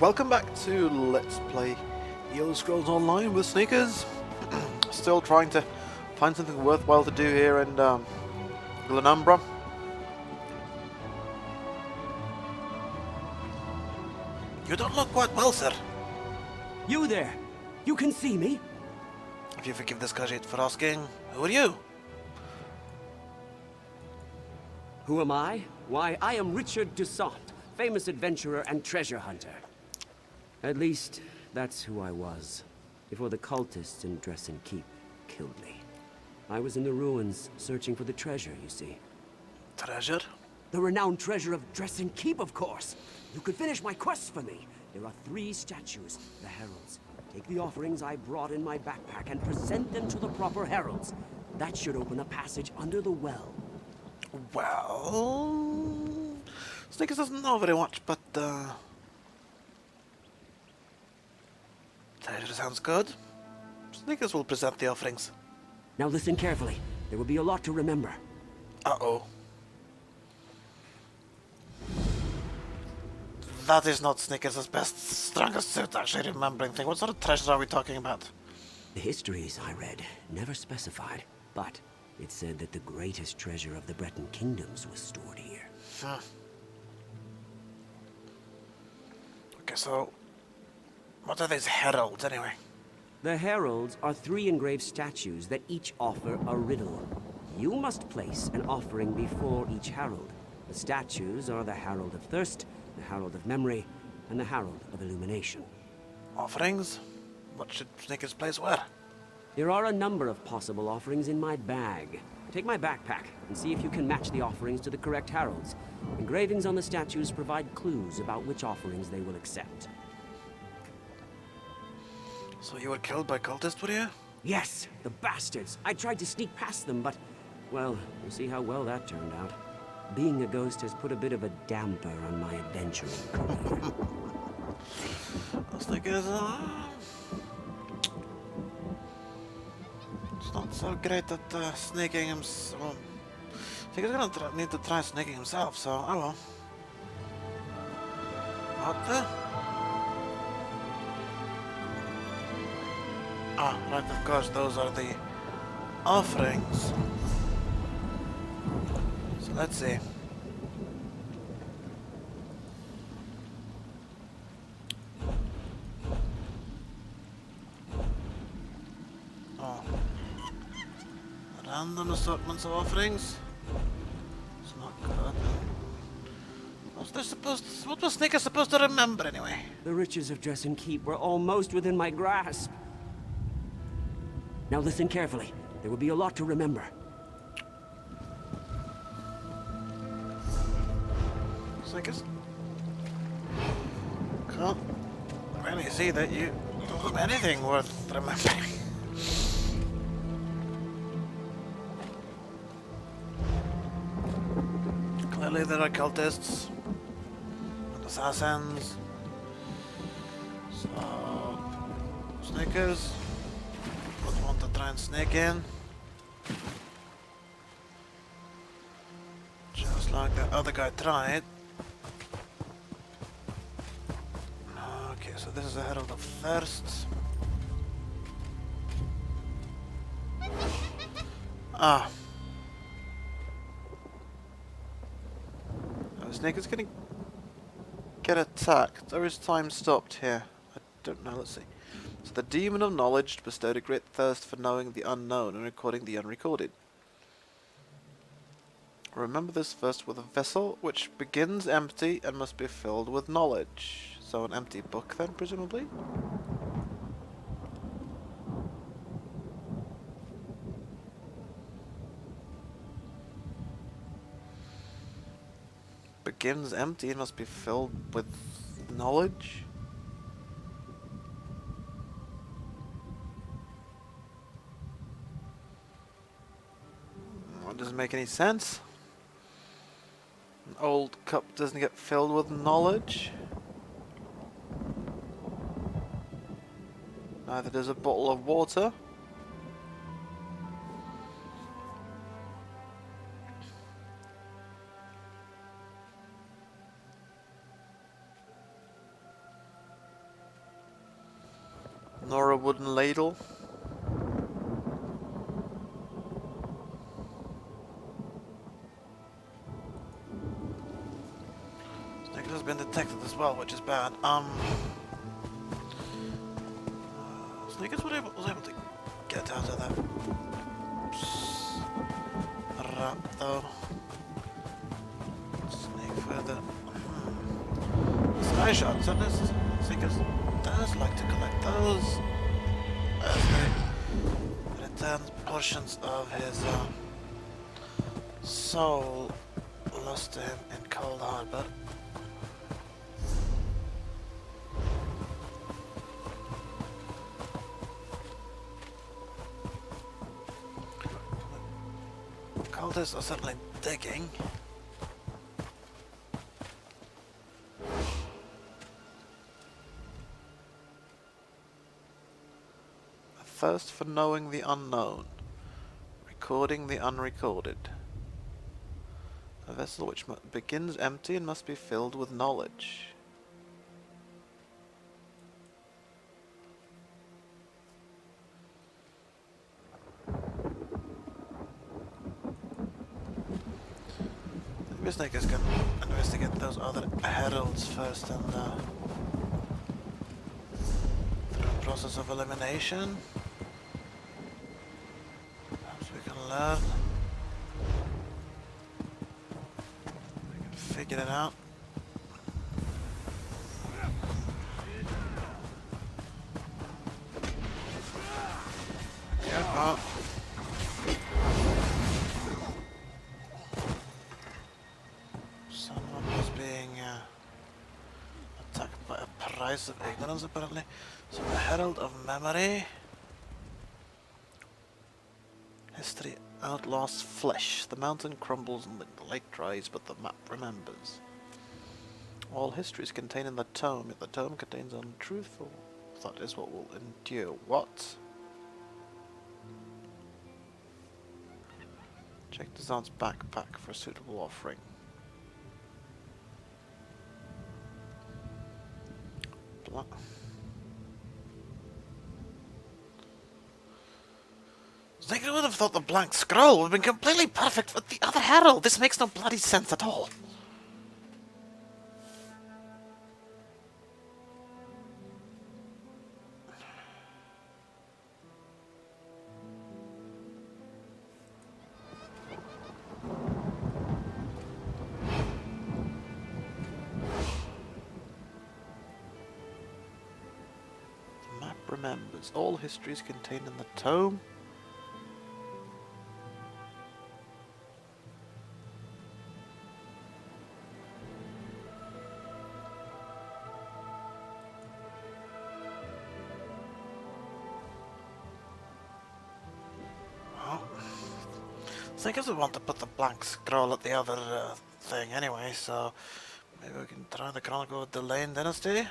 Welcome back to Let's Play Elder Scrolls Online with Sneakers. Still trying to find something worthwhile to do here in Glenumbra. You don't look quite well, sir. You there! You can see me? If you forgive this Khajiit for asking, who are you? Who am I? Why, I am Richard Dusant, famous adventurer and treasure hunter. At least, that's who I was, before the cultists in Dress and Keep killed me. I was in the ruins, searching for the treasure, you see. Treasure? The renowned treasure of Dress and Keep, of course! You could finish my quest for me. There are 3 statues, the heralds. Take the offerings I brought in my backpack and present them to the proper heralds. That should open a passage under the well. Well... Sneakers doesn't know very much, but treasure sounds good. Sneakers will present the offerings. Now listen carefully. There will be a lot to remember. Uh-oh. That is not Snickers' strongest suit, actually, remembering things. What sort of treasure are we talking about? The histories I read never specified, but it said that the greatest treasure of the Breton kingdoms was stored here. Okay, so... what are these heralds, anyway? The heralds are 3 engraved statues that each offer a riddle. You must place an offering before each herald. The statues are the Herald of Thirst, the Herald of Memory, and the Herald of Illumination. Offerings? What should Snickers place where? There are a number of possible offerings in my bag. Take my backpack and see if you can match the offerings to the correct heralds. Engravings on the statues provide clues about which offerings they will accept. So you were killed by cultists, were you? Yes, the bastards. I tried to sneak past them, but, well, we'll see how well that turned out. Being a ghost has put a bit of a damper on my adventuring career. Snickers, it's not so great at sneaking himself. Well, Snickers gonna need to try sneaking himself, so I will. What the? Ah, right, of course, those are the offerings. So let's see. Oh. Random assortments of offerings. It's not good. What was Snickers supposed to remember anyway? The riches of Dress and Keep were almost within my grasp. Now listen carefully. There will be a lot to remember. Snickers? Can't really see that you don't have anything worth remembering. Clearly there are cultists and assassins. So Snickers would want to try and sneak in. Just like the other guy tried. Okay, so this is a Herald of Thirst. Ah. Snake is gonna get attacked, or is time stopped here? I don't know, let's see. So the Demon of Knowledge bestowed a great thirst for knowing the unknown and recording the unrecorded. Remember this first with a vessel which begins empty and must be filled with knowledge. So an empty book then, presumably? Begins empty and must be filled with knowledge? That doesn't make any sense. An old cup doesn't get filled with knowledge. Neither does a bottle of water. Nor a wooden ladle. Snake has been detected as well, which is bad. Sneakers was able to get out of that wrap though. Snake further. Sky shots, and Sneakers does like to collect those as he returns portions of his soul lost to him in Cold Harbor. Cultists are certainly digging. A thirst for knowing the unknown, recording the unrecorded. A vessel which begins empty and must be filled with knowledge. Maybe Snakers can investigate those other heralds first and through a process of elimination. Perhaps we can learn. We can figure it out. Yeah, someone was being attacked by a price of ignorance, apparently. So the Herald of Memory. History outlasts flesh. The mountain crumbles and the lake dries, but the map remembers. All history is contained in the tome, yet the tome contains untruthful. That is what will endure. What? Check Dazan's backpack for a suitable offering. I would have thought the blank scroll would have been completely perfect for the other herald. This makes no bloody sense at all. The map remembers. All history is contained in the tome. I guess we want to put the blank scroll at the other thing anyway, so maybe we can try the Chronicle of the Lane Dynasty.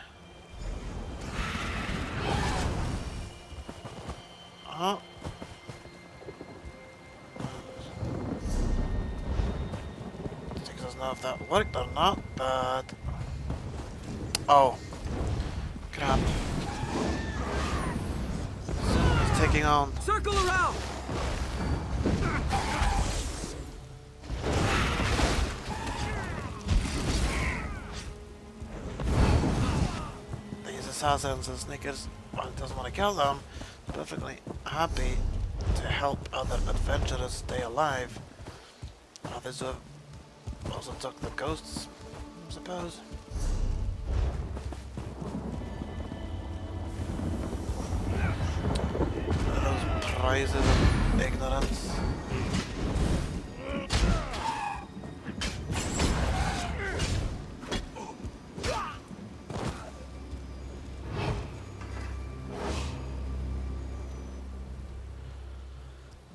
Six doesn't know if that worked or not, but... Oh. Crap. He's taking on... Circle around! These assassins and sneakers, well, doesn't want to kill them, perfectly happy to help other adventurers stay alive. Others have also took the ghosts, I suppose. Those prizes of ignorance.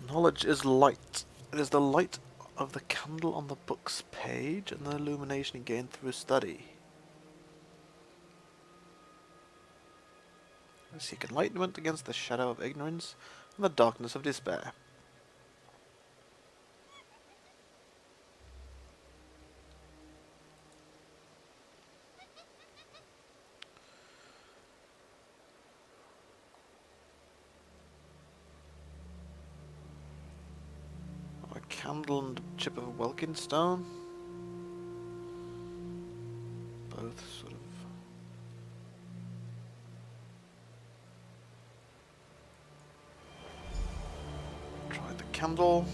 Knowledge is light. It is the light of the candle on the book's page and the illumination gained through study. Seek enlightenment against the shadow of ignorance and the darkness of despair. candle and a chip of Welkin stone. Both sort of. Try the candle.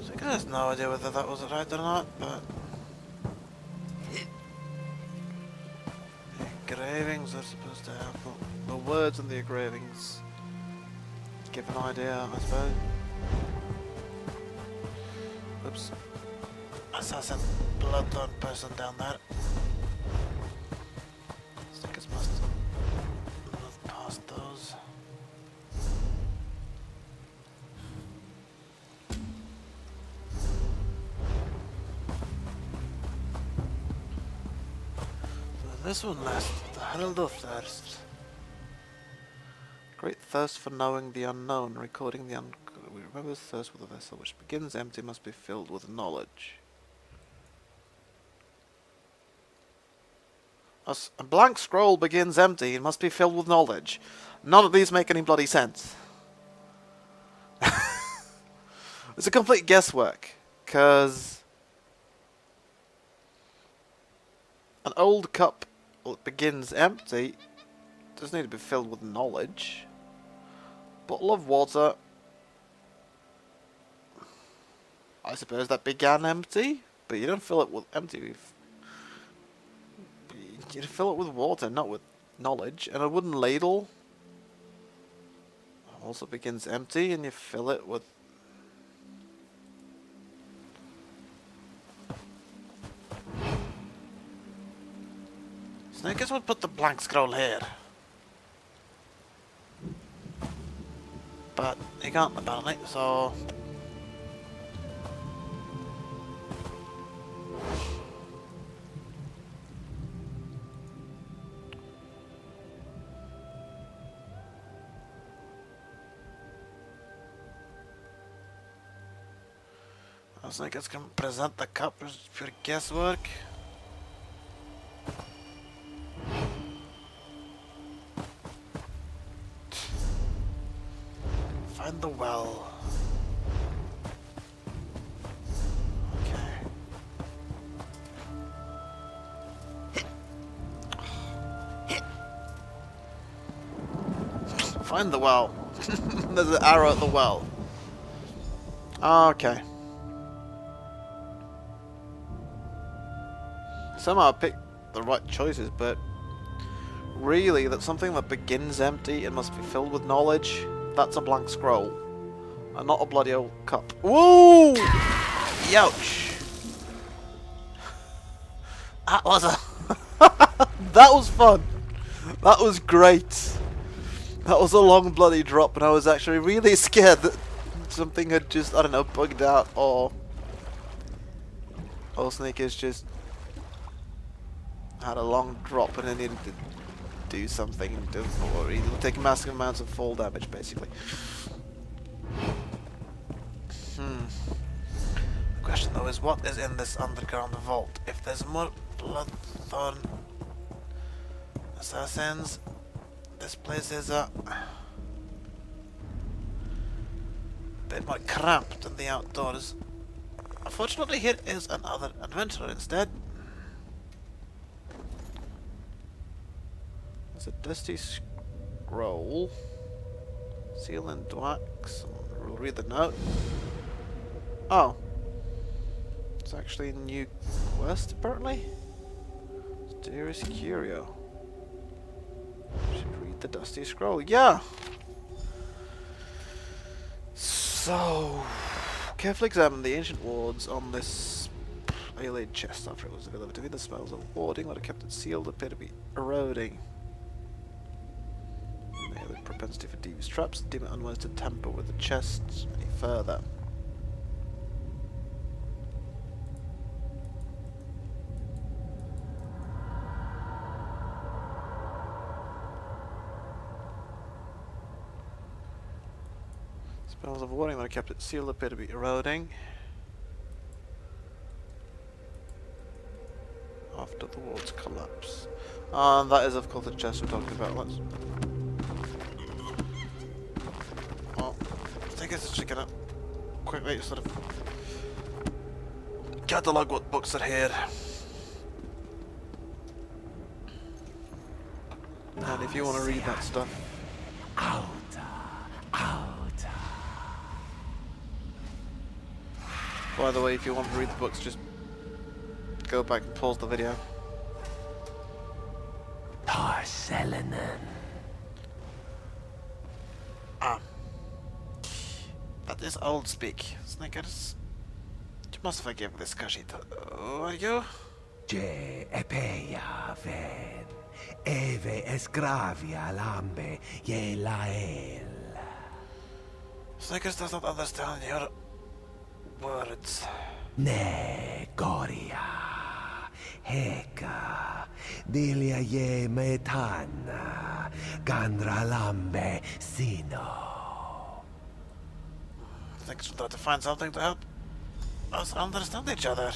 So I have no idea whether that was right or not, but the engravings are supposed to have the words in the engravings give an idea, I suppose. Oops. Assassin, bloodthorn person down there. Stickers must move past those. So this one last, the Herald of Thirst. Great thirst for knowing the unknown, recording the we remember the thirst with a vessel which begins empty must be filled with knowledge. A blank scroll begins empty, it must be filled with knowledge. None of these make any bloody sense. It's a complete guesswork, because an old cup that begins empty doesn't need to be filled with knowledge. Bottle of water, I suppose that began empty, but you don't fill it with empty. You fill it with water, not with knowledge. And a wooden ladle also begins empty, and you fill it with... So I guess we'll put the blank scroll here. But you can't apparently, so... I think it's going to present the cup as pure guesswork. Find the well. Okay. Find the well. There's an arrow at the well. Okay. Somehow I picked the right choices, but really, that's something that begins empty and must be filled with knowledge. That's a blank scroll, and not a bloody old cup. Woo! Youch! That was a... that was fun! That was great! That was a long bloody drop, and I was actually really scared that something had just, I don't know, bugged out, or Sneakers just had a long drop and then needed to do something, or he'd take massive amounts of fall damage, basically. The question though is, what is in this underground vault? If there's more bloodthorn assassins, this place is a bit more cramped than the outdoors. Unfortunately, here is another adventurer instead. There's a dusty scroll. Seal and wax. We'll read the note. Oh. It's actually a new quest, apparently. Dearest Curio. Should read the dusty scroll. Yeah! So... carefully examine the ancient wards on this alien chest after it was delivered to me. The smells of warding that have kept it sealed appear to be eroding. May have a propensity for devious traps, deem it unwise to tamper with the chest any further. Spells of warning that have kept it sealed appear to be eroding. After Do the walls collapse? And that is of course the chest we're talking about. Let's... Well, I think it's just gonna quickly sort of catalogue what books are here. And if you want to read that stuff. By the way, if you want to read the books, just go back and pause the video. Ah. That is old speak. Snickers. You must forgive this Khajiit. Are you? Je epeia ven, eve esgravia lambe ye lael. Snickers does not understand your words. Ne goria, heka, dilia ye metana, gandra lambe sino. Snickers will try to find something to help us understand each other.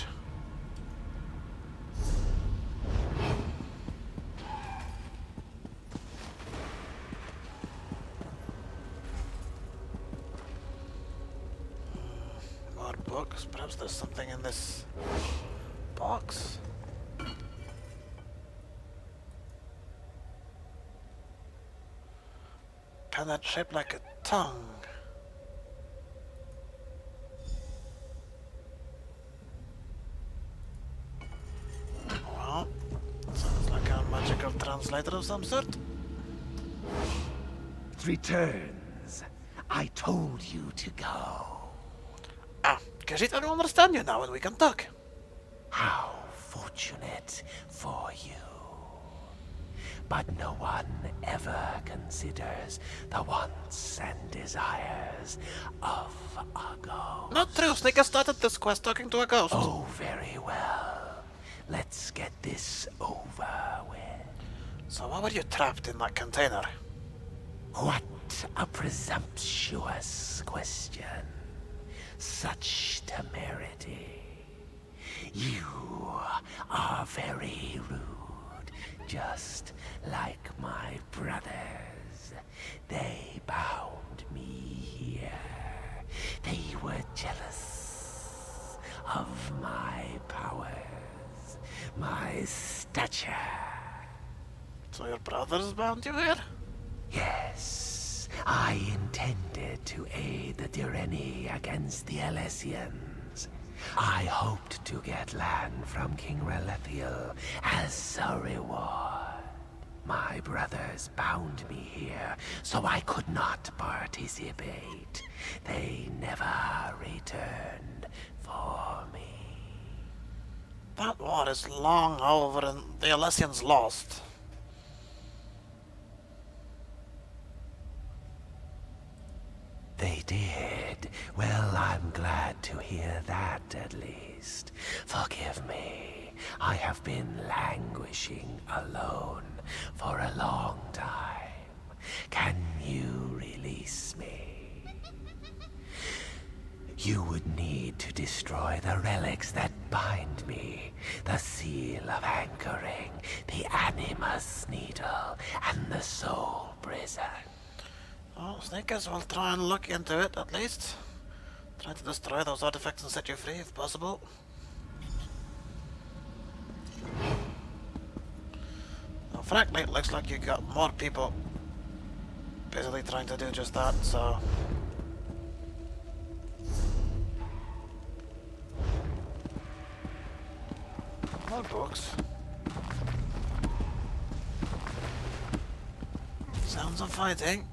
More books. Perhaps there's something in this box. Pen that's shaped like a tongue. Well, sounds like a magical translator of some sort. Returns. I told you to go. Ah, Khajiit, I don't understand you now and we can talk. How fortunate for you. But no one ever considers the wants and desires of a ghost. Not true, Snickers started this quest talking to a ghost. Oh, very well. Let's get this over with. So why were you trapped in that container? What a presumptuous question. Such temerity. You are very rude, just like my brothers. They bound me here. They were jealous of my powers, my stature. So your brothers bound you here? Yes, I intended to aid the Direni against the Alessians. I hoped to get land from King Relethiel as a reward. My brothers bound me here, so I could not participate. They never returned for me. That war is long over and the Alessians lost. They did. Well, I'm glad to hear that, at least. Forgive me. I have been languishing alone for a long time. Can you release me? You would need to destroy the relics that bind me. The seal of anchoring, the animus needle, and the soul prison. Well, Snickers will try and look into it, at least. Try to destroy those artifacts and set you free, if possible. Now, frankly, it looks like you got more people busily trying to do just that, so... More books. Sounds of fighting.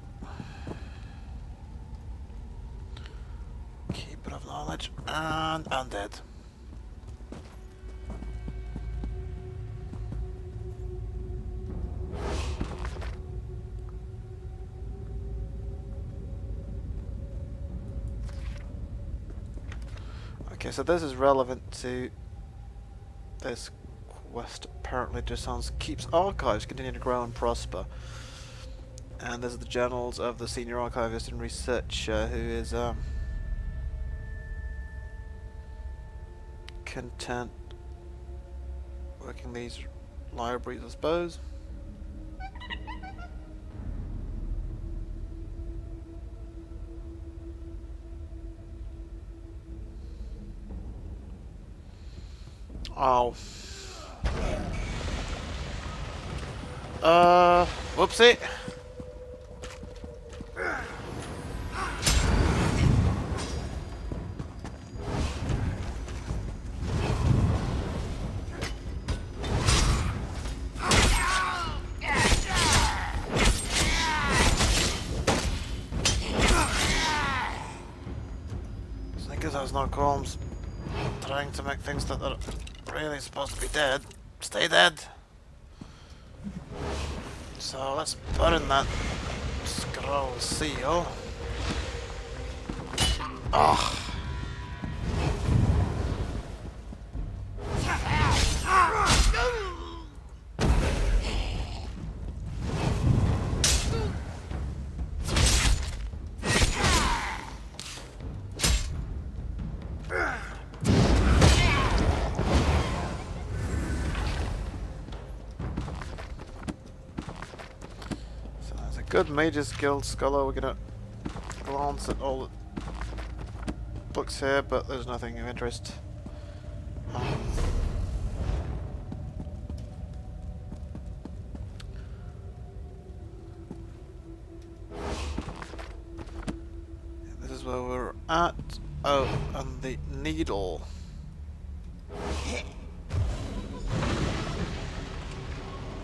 Keeper of knowledge and undead. Okay, so this is relevant to this quest. Apparently, Jason's keeps archives continue to grow and prosper. And this is the journals of the senior archivist and researcher who is content working these libraries, I suppose. Oh. Whoopsie. I guess I was not qualms trying to make things that are really supposed to be dead stay dead. So let's burn that scroll seal. Oh. Good Mage's Guild Scholar. We're gonna glance at all the books here, but there's nothing of interest. This is where we're at. Oh, and the needle.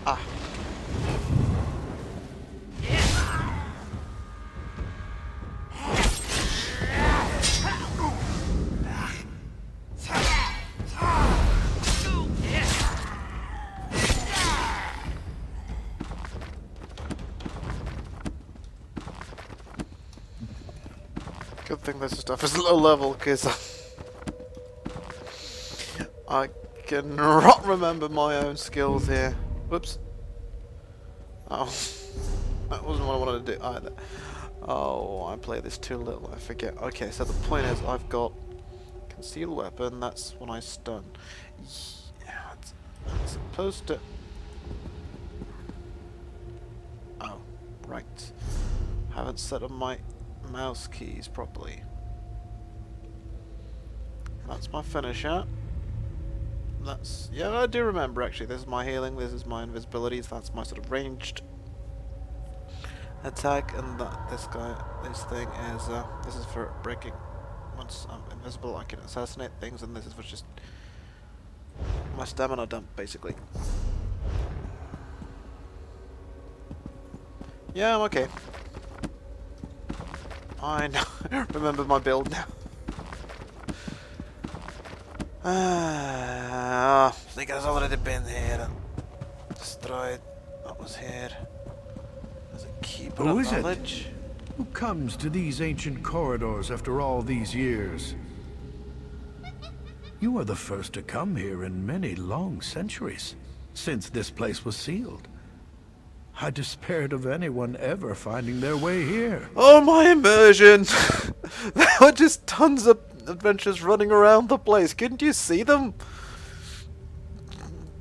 Ah. Good thing this stuff is low level, because I cannot remember my own skills here. Whoops. Oh, that wasn't what I wanted to do either. Oh, I play this too little, I forget. Okay, so the point is I've got concealed weapon, that's when I stun. Yeah, I'm supposed to... Oh, right. Haven't set up my mouse keys properly. That's my finisher. That's... yeah, I do remember actually. This is my healing, this is my invisibilities, that's my sort of ranged attack, and this thing is, this is for breaking. Once I'm invisible I can assassinate things, and this is for just my stamina dump, basically. Yeah, I'm okay. I know. Remember my build now. I think it's already been here and destroyed what was here. There's a keeper Who of is it? knowledge. Who comes to these ancient corridors after all these years? You are the first to come here in many long centuries, since this place was sealed. I despaired of anyone ever finding their way here. Oh, my immersion! There were just tons of adventurers running around the place. Couldn't you see them?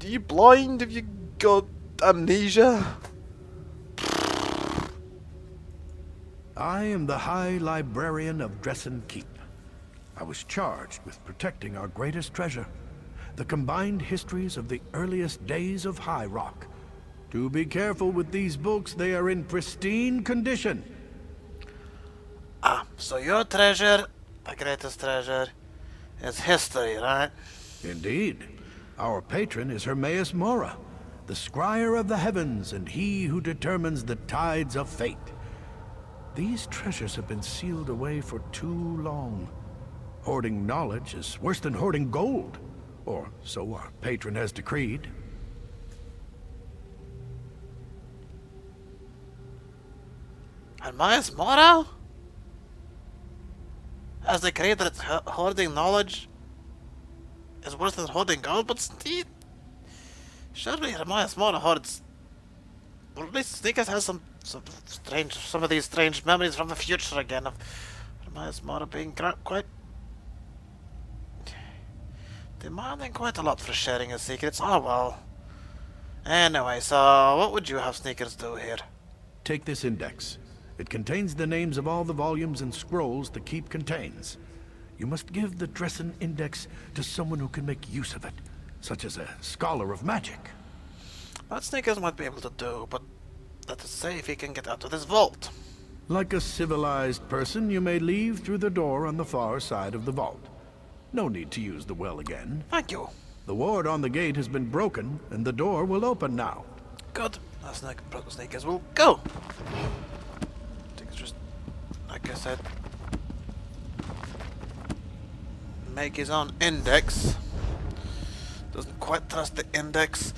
Are you blind? Have you got amnesia? I am the High Librarian of Dresden Keep. I was charged with protecting our greatest treasure, the combined histories of the earliest days of High Rock. Do be careful with these books, they are in pristine condition. Ah, so your treasure, the greatest treasure, is history, right? Indeed. Our patron is Hermaeus Mora, the scryer of the heavens and he who determines the tides of fate. These treasures have been sealed away for too long. Hoarding knowledge is worse than hoarding gold, or so our patron has decreed. Hermaeus Mora? Has decreed that hoarding knowledge is worse than hoarding gold, but Steve... surely Hermaeus Mora hoards... or at least Sneakers has some of these strange memories from the future again of Hermaeus Mora being quite... demanding quite a lot for sharing his secrets. Oh well. Anyway, so what would you have sneakers do here? Take this index. It contains the names of all the volumes and scrolls the keep contains. You must give the Dressen Index to someone who can make use of it, such as a scholar of magic. That sneakers might be able to do, but let us say if he can get out of this vault. Like a civilized person, you may leave through the door on the far side of the vault. No need to use the well again. Thank you. The ward on the gate has been broken, and the door will open now. Good. That's sneakers will go. Sneakers just, like I said, make his own index. Doesn't quite trust the index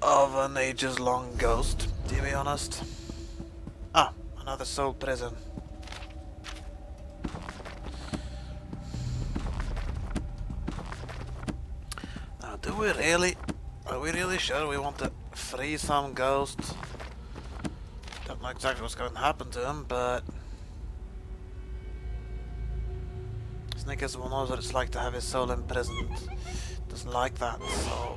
of an ages-long ghost, to be honest. Ah, another soul prison. Now, are we really sure we want to free some ghost? Don't know exactly what's going to happen to him, but Snickers will know what it's like to have his soul imprisoned. Doesn't like that, so...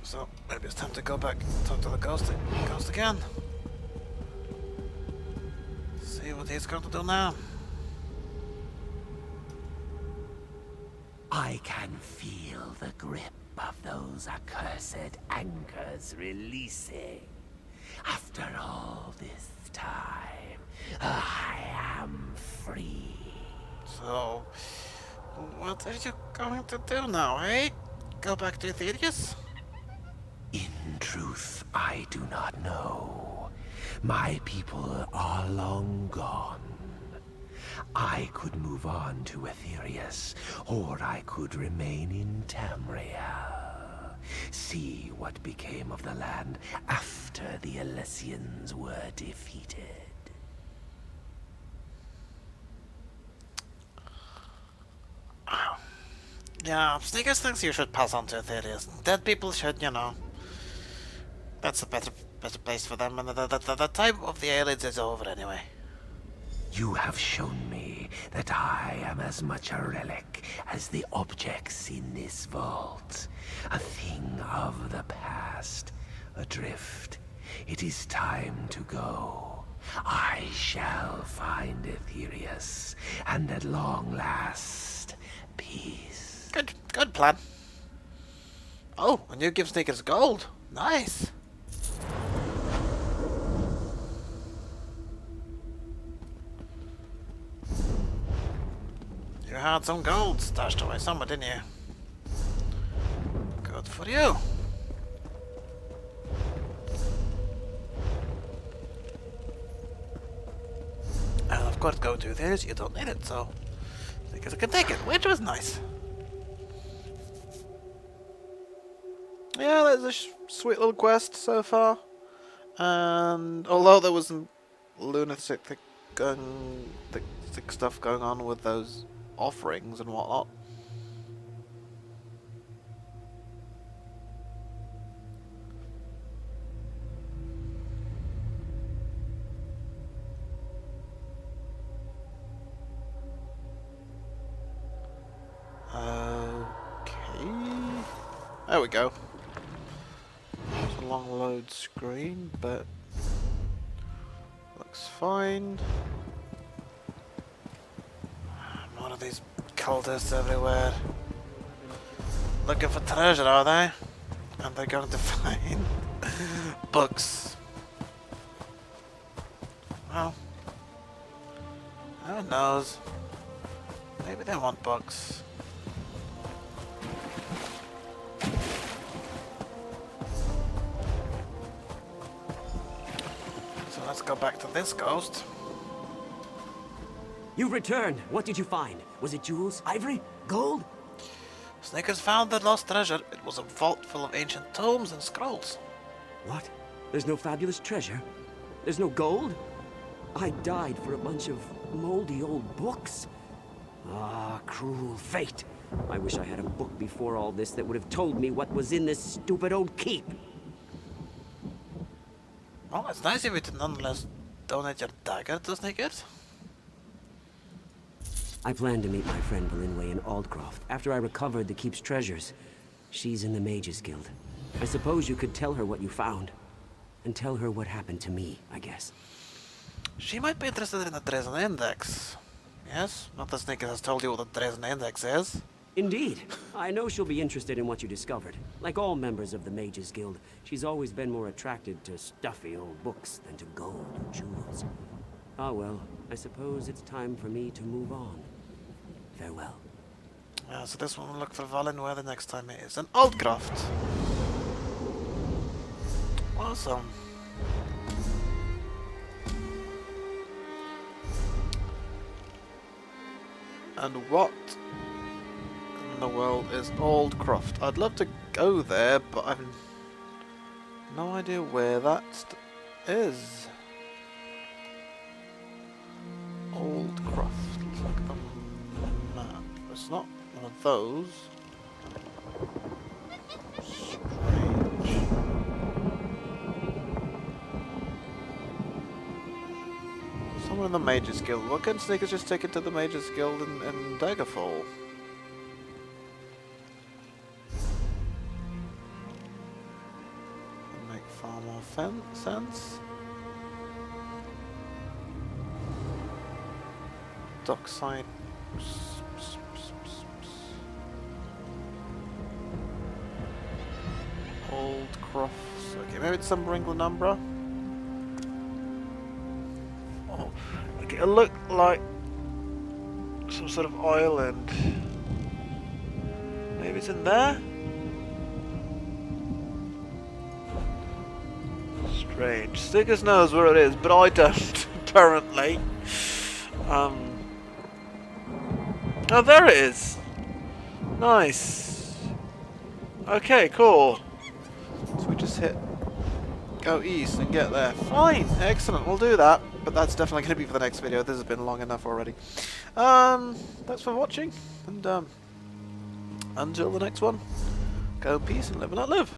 So, maybe it's time to go back and talk to the ghost again. See what he's going to do now. I can feel the grip of those accursed anchors releasing. After all this time, I am free. So, what are you going to do now, eh? Go back to Ethereus? In truth, I do not know. My people are long gone. I could move on to Aetherius, or I could remain in Tamriel. See what became of the land after the Elysians were defeated. Yeah, Sneakers thinks you should pass on to Aetherius. Dead people should, you know. That's a better place for them, and the time of the aliens is over anyway. You have shown me that I am as much a relic as the objects in this vault. A thing of the past, adrift. It is time to go. I shall find Aetherius, and at long last, peace. Good plan. Oh, and you give Sneakers gold. Nice. You had some gold stashed away somewhere, didn't you? Good for you. And of course, go to this, you don't need it, so because I can take it, which was nice. Yeah, there's a sweet little quest so far. And although there was some lunatic stuff going on with those offerings and whatnot. Okay. There we go. It's a long load screen, but looks fine. One of these cultists everywhere. Looking for treasure, are they? And they're going to find books. Well, who knows? Maybe they want books. So let's go back to this ghost. You returned. What did you find? Was it jewels, ivory, gold? Snickers found the lost treasure. It was a vault full of ancient tomes and scrolls. What? There's no fabulous treasure? There's no gold? I died for a bunch of moldy old books. Ah, cruel fate. I wish I had a book before all this that would have told me what was in this stupid old keep. Well, it's nice of you to nonetheless donate your dagger to Snickers. I plan to meet my friend Belinway in Aldcroft after I recovered the keep's treasures. She's in the Mages Guild. I suppose you could tell her what you found. And tell her what happened to me, I guess. She might be interested in the Dresden Index. Yes? Not that Snickers has told you what the Dresden Index is. Indeed. I know she'll be interested in what you discovered. Like all members of the Mages Guild, she's always been more attracted to stuffy old books than to gold or jewels. Ah well, I suppose it's time for me to move on. Farewell. So this one will look for Valinware the next time it is. And Aldcroft. Awesome. And what in the world is Aldcroft? I'd love to go there, but I've no idea where that is. Aldcroft. Looks like a map. It's not one of those. Strange. Someone in the Mages Guild. Why can't Snickers just take it to the Mages Guild in Daggerfall? Would make far more sense. Dockside. Old Crofts. Okay, maybe it's some England Umbra. Oh, okay, it looked like some sort of island. Maybe it's in there? Strange. Stickers knows where it is, but I don't, apparently. Oh, there it is! Nice! Okay, cool. So we just hit go east and get there. Fine! Excellent, we'll do that. But that's definitely going to be for the next video. This has been long enough already. Thanks for watching, and until the next one, go in peace and live and let live.